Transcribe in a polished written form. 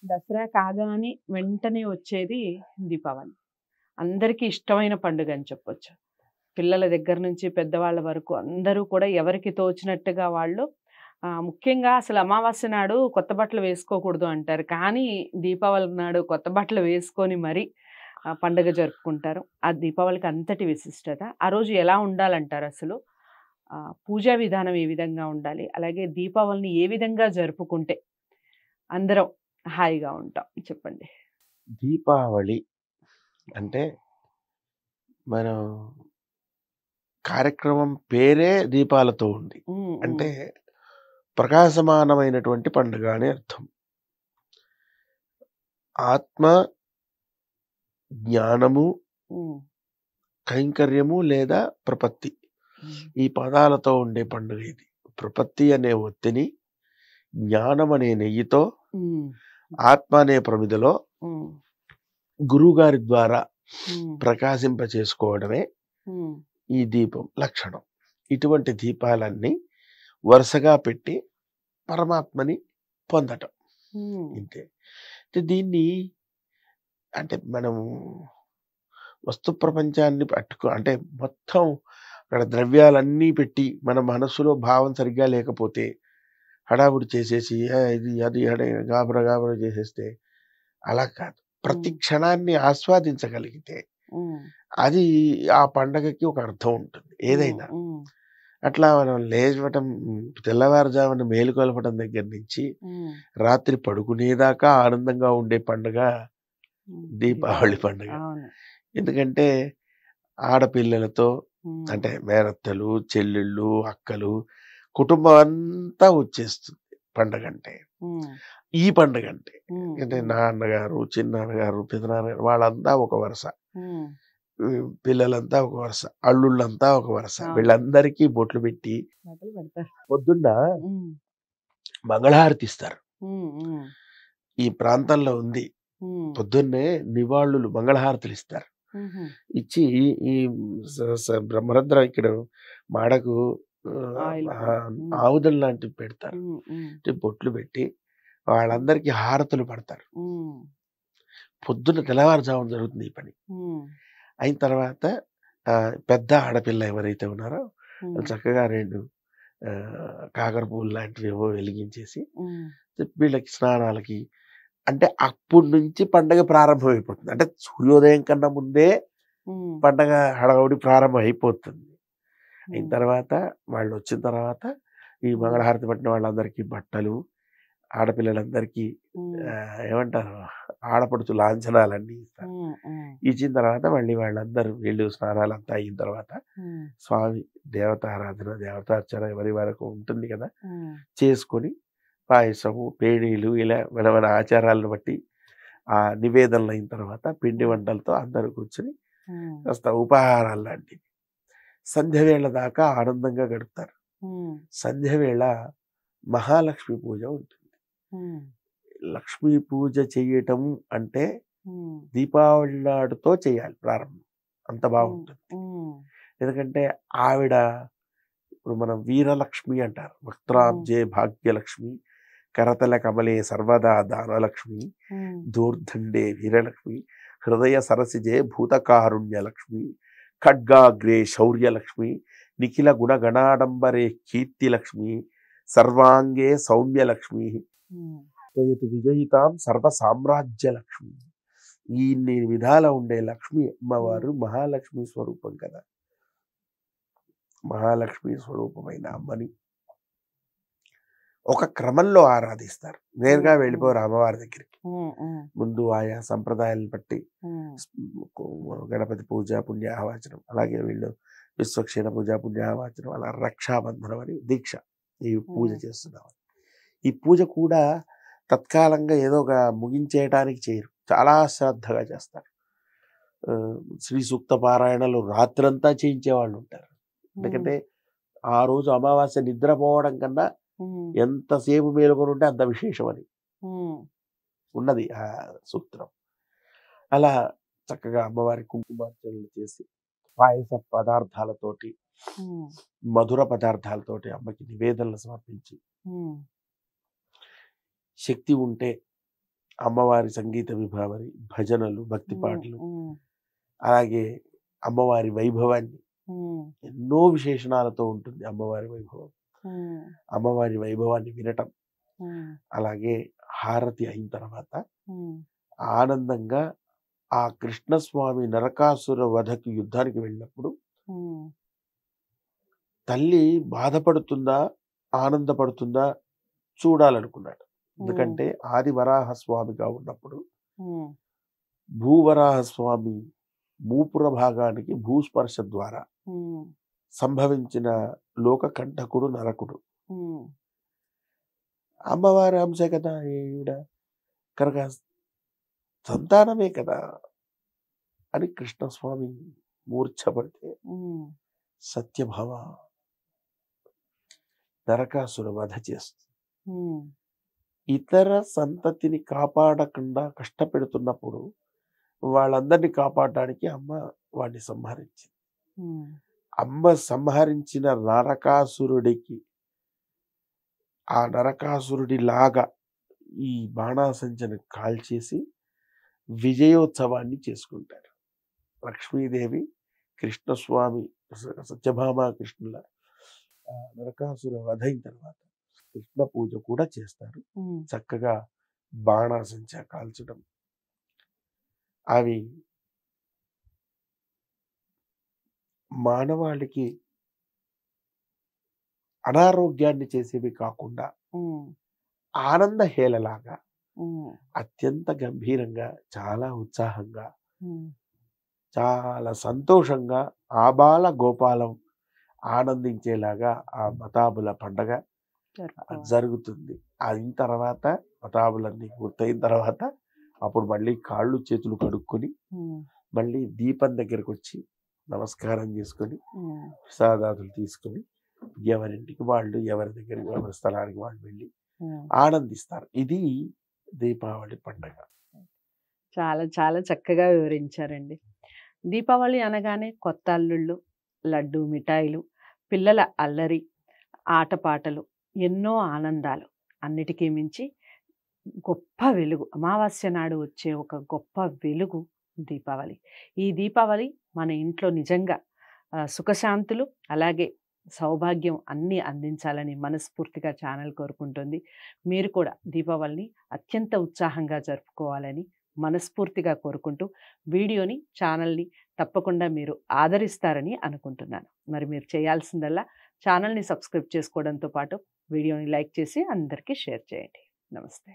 దసరా కాగానే వెంటనే వచ్చేది దీపావళి. అందరికీ ఇష్టమైన పండుగ అని చెప్పొచ్చు. పిల్లల దగ్గర నుంచి పెద్దవాళ్ళ వరకు అందరూ కూడా ఎవరికి తోచినట్టుగా వాళ్ళు ముఖ్యంగా అసలు అమావాస్య నాడు కొత్త బట్టలు వేసుకోకూడదు అంటారు. కానీ దీపావళి నాడు కొత్త బట్టలు వేసుకొని మరి పండుగ జరుపుకుంటారు. ఆ దీపావళికి అంతటి విశిష్టత. ఆ రోజు ఎలా ఉండాలంటారసలు? పూజా విధానం ఏ విధంగా ఉండాలి? అలాగే దీపావళిని ఏ విధంగా జరుపుకుంటే అందరం హాయిగా ఉంటాం చెప్పండి? దీపావళి అంటే మనం కార్యక్రమం పేరే దీపాలతో ఉంది. హ్మ్. అంటే హ్మ్. ప్రకాశమానమైనటువంటి పండుగ అని అర్థం. ఆత్మ, జ్ఞానము, హ్మ్. కైంకర్యము లేదా ప్రపత్తి. హ్మ్. ఈ పదాలతో ఉండే పండుగ ఇది. ప్రపత్తి అనే ఒత్తిని, జ్ఞానం అనే నెయ్యితో, హ్మ్. ఆత్మ అనే ప్రమిదలో హ్మ్. గురువుగారి ద్వారా హ్మ్. ప్రకాశింప చేసుకోవడమే హ్మ్. ఈ దీపం లక్షణం. ఇటువంటి దీపాలన్నీ వరుసగా పెట్టి పరమాత్మని పొందటం. హ్మ్. ఇంతే. దీన్ని అంటే మనం వస్తు ప్రపంచాన్ని అంటే మొత్తం అక్కడ ద్రవ్యాలన్నీ పెట్టి మన మనసులో భావం సరిగ్గా లేకపోతే హడావుడి చేసేసి ఇది అది అనే గాబరా గాబరా చేసేస్తే అలా కాదు. ప్రతి హ్మ్. క్షణాన్ని ఆస్వాదించగలిగితే హ్మ్. అది ఆ పండగకి ఒక అర్థం ఉంటుంది హ్మ్. ఏదైనా. హ్మ్. అట్లా మనం లేవటం తెల్లవారుజామున మేలుకొలపడం దగ్గర నుంచి హ్మ్. రాత్రి పడుకునేదాకా ఆనందంగా ఉండే పండుగ హ్మ్. దీపావళి దీపావళి. పండుగ. అవును. ఎందుకంటే ఆడపిల్లలతో హ్మ్. అంటే మేనత్తలు, చెల్లెళ్ళు, అక్కలు కుటుంబం అంతా వచ్చేస్తుంది పండగంటే. హ్మ్. ఈ పండగంటే. హ్మ్. అంటే హ్మ్. నాన్నగారు, చిన్నాన్నగారు, పెదనాన్నగారు వాళ్ళంతా ఒక వరుస. హ్మ్. పిల్లలంతా ఒక వరుస. అల్లుళ్ళంతా ఒక వరుస. అవును. వీళ్ళందరికీ బొట్లు పెట్టి బట్టలు పెడతారు. పొద్దున్న హ్మ్. మంగళహారతి ఇస్తారు. హ్మ్. హ్మ్. ఈ ప్రాంతంలో ఉంది. హ్మ్. పొద్దున్నే నివాళులు మంగళహారతులు ఇస్తారు. హుహు. ఇచ్చి ఈ స స బ్రహ్మరంధ్రం ఇక్కడ మాడకు ఆయిల్ పొడి. హ్మ్. ఆవుదం లాంటివి పెడతారు. హ్మ్. హ్మ్. అంటే బొట్లు పెట్టి వాళ్ళందరికీ హారతులు పడతారు. హ్మ్. పొద్దున్న తెల్లవారుజామున జరుగుతుంది ఈ పని. హ్మ్. అయిన తర్వాత పెద్ద ఆడపిల్ల ఎవరైతే ఉన్నారో హ్మ్. చక్కగా 2 కాకర పువ్వులు లాంటివేవో వెలిగించేసి హ్మ్. వీళ్ళకి స్నానాలకి అంటే అప్పటి నుంచి పండగ ప్రారంభమైపోతుంది. అంటే సూర్యోదయం కన్నా ముందే హ్మ్. పండగ హడావుడి ప్రారంభం అయిపోతుంది. అయిన హ్మ్. తర్వాత వాళ్ళొచ్చిన తర్వాత ఈ హ్మ్. మంగళహారతి పట్టిన వాళ్ళందరికీ బట్టలు, ఆడపిల్లలందరికీ హ్మ్. ఏమంటారు ఆడపడుచు లాంఛనాలన్నీ ఇస్తారు. హ్మ్. హ్మ్. ఇచ్చిన తర్వాత మళ్ళీ వాళ్ళందరూ వీళ్ళు స్నానాలంతా అయిన తర్వాత హ్మ్. స్వామి దేవతారాధన, దేవతార్చన ఎవరి వరకు ఉంటుంది కదా! హ్మ్. చేసుకొని పాయసము, పేణీలు ఇలా మన మన ఆచారాలను బట్టి ఆ నివేదనలు అయిన తర్వాత పిండి హ్మ్. వంటలతో అందరూ కూర్చొని హ్మ్. కాస్త ఉపాహారాలు లాంటివి. సంధ్య వేళ దాకా ఆనందంగా గడుపుతారు. హ్మ్. సంధ్య వేళ మహాలక్ష్మి పూజ ఉంటుంది. హ్మ్. లక్ష్మీ పూజ చెయ్యటం అంటే హ్మ్. దీపావళి నాడుతో చేయాలి ప్రారంభం. అంత హ్మ్. బావుంటుంది. హ్మ్. ఎందుకంటే ఆవిడ ఇప్పుడు మనం వీరలక్ష్మి అంటారు. హ్మ్. వక్త్రాబ్జే భాగ్యలక్ష్మి, కరతల కమలే సర్వదా దానలక్ష్మి, హ్మ్. దూర్దండే వీరలక్ష్మి, హృదయ సరసిజే భూతకారుణ్యలక్ష్మి, ఖడ్గాగ్రే శౌర్యలక్ష్మి, నిఖిల గుణగణాడంబరే కీర్తిలక్ష్మి, సర్వాంగే సౌమ్యలక్ష్మి, హ్మ్. త్వయతు విజయితాం సర్వ సామ్రాజ్యలక్ష్మి. ఇన్ని విధాల ఉండే లక్ష్మి హ్మ్. అమ్మవారు మహాలక్ష్మి స్వరూపం కదా! మహాలక్ష్మి స్వరూపమైన అమ్మని ఒక క్రమంలో ఆరాధిస్తారు. నేరుగా హ్మ్. హ్మ్. వెళ్ళిపోరు అమ్మవారి దగ్గరికి. హ్మ్. హ్మ్. ముందు ఆయా సంప్రదాయాలను బట్టి హ్మ్. గణపతి పూజ, పుణ్యాహవాచనం, అలాగే వీళ్ళు విశ్వక్షేణ పూజ, పుణ్యాహవాచనం, అలా రక్షాబంధనం అని దీక్ష. ఈ పూజ హ్మ్. చేస్తున్నామని. ఈ పూజ కూడా తత్కాలంగా ఏదో ఒక ముగించేయటానికి చేయరు. చాలా శ్రద్ధగా చేస్తారు. శ్రీ సూక్త పారాయణలు రాత్రంతా చేయించేవాళ్ళుంటారు. హ్మ్. ఎందుకంటే ఆ రోజు అమావాస్య నిద్రపోవడం కన్నా హ్మ్. ఎంతసేపు మేలుకొనుంటే అంత విశేషమని హ్మ్. ఉన్నది ఆ సూత్రం. అలా చక్కగా అమ్మవారి కుంకుమార్చనలు చేసి, పాయస పదార్థాలతోటి, హ్మ్. మధుర పదార్థాలతోటి అమ్మకి నివేదనలు సమర్పించి, హ్మ్. శక్తి ఉంటే అమ్మవారి సంగీత విభావరి, భజనలు, భక్తి పాటలు, అలాగే అమ్మవారి వైభవాన్ని ఎన్నో విశేషణాలతో ఉంటుంది అమ్మవారి వైభవం. అమ్మవారి వైభవాన్ని వినటం, అలాగే హారతి అయిన తర్వాత ఆనందంగా ఆ కృష్ణస్వామి నరకాసుర వధకి యుద్ధానికి వెళ్ళినప్పుడు తల్లి బాధపడుతుందా ఆనందపడుతుందా చూడాలనుకున్నాడు. ఎందుకంటే ఆది వరాహస్వామిగా ఉన్నప్పుడు భూవరాహస్వామి మూపుర భాగానికి భూస్పర్శ ద్వారా సంభవించిన లోక కంటకుడు నరకుడు. అమ్మవారి అంశే కదా ఈవిడ, కనుక సంతానమే కదా అని కృష్ణస్వామి మూర్ఛపడితే సత్యభామ నరకాసుర వధ చేస్తుంది. ఇతర సంతతిని కాపాడకుండా కష్టపెడుతున్నప్పుడు వాళ్ళందరినీ కాపాడడానికి అమ్మ వాడిని సంహరించింది. అమ్మ సంహరించిన నరకాసురుడికి ఆ నరకాసురుడి లాగా ఈ బాణాసంచను కాల్చేసి విజయోత్సవాన్ని చేసుకుంటారు. లక్ష్మీదేవి, కృష్ణస్వామి, సత్యభామ కృష్ణుల నరకాసుర వధ అయిన తర్వాత కృష్ణ పూజ కూడా చేస్తారు. చక్కగా బాణాసంచ కాల్చడం, అవి మానవాళికి అనారోగ్యాన్ని చేసేవి కాకుండా ఆనంద హేళలాగా అత్యంత గంభీరంగా, చాలా ఉత్సాహంగా, చాలా సంతోషంగా ఆబాల గోపాలం ఆనందించేలాగా ఆ మతాబుల పండగ జరుగుతుంది. అయిన తర్వాత మతాబులన్నీ పూర్తయిన తర్వాత అప్పుడు మళ్ళీ కాళ్ళు చేతులు కడుక్కొని మళ్ళీ దీపం దగ్గరకు వచ్చి నమస్కారం చేసుకొని ప్రసాదాదులు తీసుకొని ఎవరింటికి వాళ్ళు, ఎవరి దగ్గరికి, ఎవరి స్థలానికి వాళ్ళు వెళ్ళి ఆనందిస్తారు. ఇది దీపావళి పండగ. చాలా చాలా చక్కగా వివరించారండి. దీపావళి అనగానే కొత్త అల్లుళ్ళు, లడ్డు, మిఠాయిలు, పిల్లల అల్లరి, ఆటపాటలు, ఎన్నో ఆనందాలు, అన్నిటికీ మించి గొప్ప వెలుగు, అమావాస్య నాడు వచ్చే ఒక గొప్ప వెలుగు దీపావళి. ఈ దీపావళి మన ఇంట్లో నిజంగా సుఖశాంతులు, అలాగే సౌభాగ్యం అన్నీ అందించాలని మనస్ఫూర్తిగా ఛానల్ కోరుకుంటుంది. మీరు కూడా దీపావళిని అత్యంత ఉత్సాహంగా జరుపుకోవాలని మనస్ఫూర్తిగా కోరుకుంటూ వీడియోని, ఛానల్ని తప్పకుండా మీరు ఆదరిస్తారని అనుకుంటున్నాను. మరి మీరు చేయాల్సిందల్లా ఛానల్ని సబ్స్క్రైబ్ చేసుకోవడంతో పాటు వీడియోని లైక్ చేసి అందరికీ షేర్ చేయండి. నమస్తే.